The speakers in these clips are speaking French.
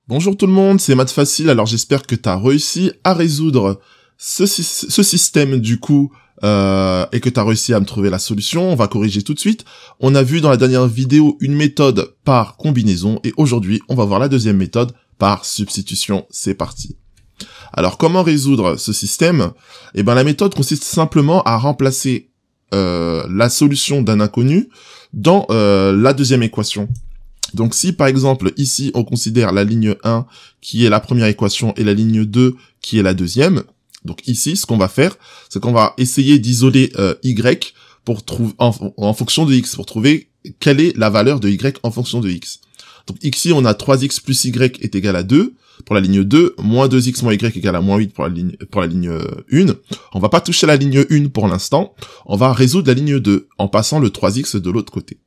Bonjour tout le monde, c'est Maths Facile. Alors j'espère que tu as réussi à résoudre ce système du coup et que tu as réussi à me trouver la solution. On va corriger tout de suite. On a vu dans la dernière vidéo une méthode par combinaison et aujourd'hui on va voir la deuxième méthode par substitution. C'est parti. Alors comment résoudre ce système? Eh ben la méthode consiste simplement à remplacer la solution d'un inconnu dans la deuxième équation. Donc si par exemple ici on considère la ligne 1 qui est la première équation et la ligne 2 qui est la deuxième, donc ici ce qu'on va faire c'est qu'on va essayer d'isoler y pour trouver en fonction de x, pour trouver quelle est la valeur de y en fonction de x. Donc ici on a 3x plus y est égal à 2 pour la ligne 2, moins 2x moins y égale à moins 8 pour la ligne 1. On va pas toucher la ligne 1 pour l'instant, on va résoudre la ligne 2 en passant le 3x de l'autre côté.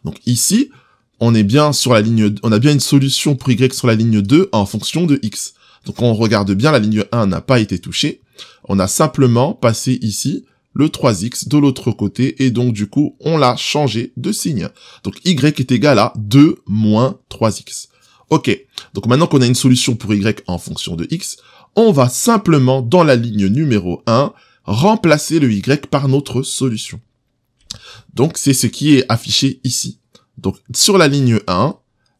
Donc ici on est bien sur la ligne, on a bien une solution pour y sur la ligne 2 en fonction de x. Donc on regarde bien, la ligne 1 n'a pas été touchée. On a simplement passé ici le 3x de l'autre côté et donc du coup on l'a changé de signe. Donc y est égal à 2 moins 3x. Ok, donc maintenant qu'on a une solution pour y en fonction de x, on va simplement dans la ligne numéro 1 remplacer le y par notre solution. Donc c'est ce qui est affiché ici. Donc, sur la ligne 1,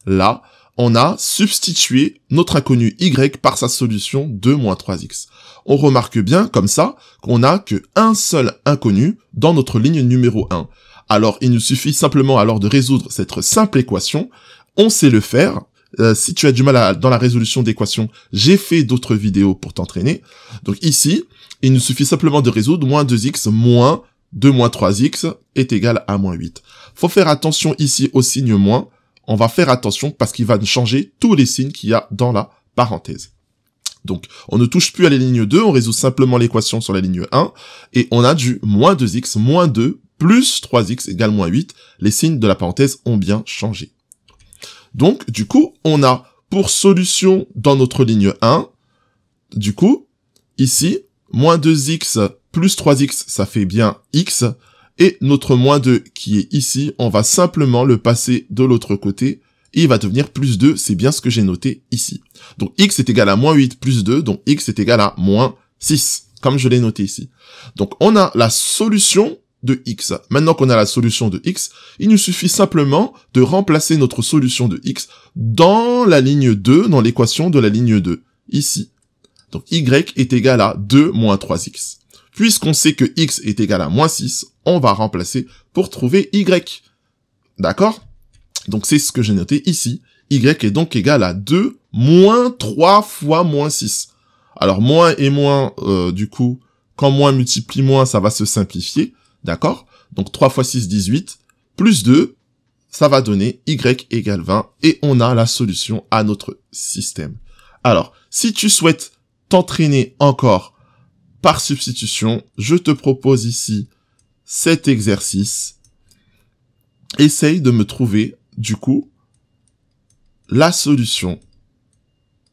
là, on a substitué notre inconnu y par sa solution 2 moins 3x. On remarque bien, comme ça, qu'on n'a qu'un seul inconnu dans notre ligne numéro 1. Alors, il nous suffit simplement alors de résoudre cette simple équation. On sait le faire. Si tu as du mal dans la résolution d'équations, j'ai fait d'autres vidéos pour t'entraîner. Donc ici, il nous suffit simplement de résoudre moins 2x moins 2 moins 3x est égal à moins 8. Faut faire attention ici au signe moins. On va faire attention parce qu'il va changer tous les signes qu'il y a dans la parenthèse. Donc, on ne touche plus à la ligne 2, on résout simplement l'équation sur la ligne 1, et on a du moins 2x moins 2 plus 3x égale moins 8. Les signes de la parenthèse ont bien changé. Donc, du coup, on a pour solution dans notre ligne 1, du coup, ici, moins 2x plus 3x, ça fait bien x, et notre moins 2 qui est ici, on va simplement le passer de l'autre côté, et il va devenir plus 2, c'est bien ce que j'ai noté ici. Donc x est égal à moins 8 plus 2, donc x est égal à moins 6, comme je l'ai noté ici. Donc on a la solution de x. Maintenant qu'on a la solution de x, il nous suffit simplement de remplacer notre solution de x dans la ligne 2, dans l'équation de la ligne 2, ici. Donc y est égal à 2 moins 3x. Puisqu'on sait que x est égal à moins 6, on va remplacer pour trouver y. D'accord? Donc c'est ce que j'ai noté ici. Y est donc égal à 2 moins 3 fois moins 6. Alors moins et moins, du coup, quand moins multiplie moins, ça va se simplifier. D'accord? Donc 3 fois 6, 18, plus 2, ça va donner y égale 20. Et on a la solution à notre système. Alors, si tu souhaites t'entraîner encore par substitution, je te propose ici cet exercice. Essaye de me trouver, du coup, la solution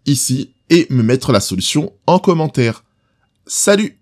ici et me mettre la solution en commentaire. Salut!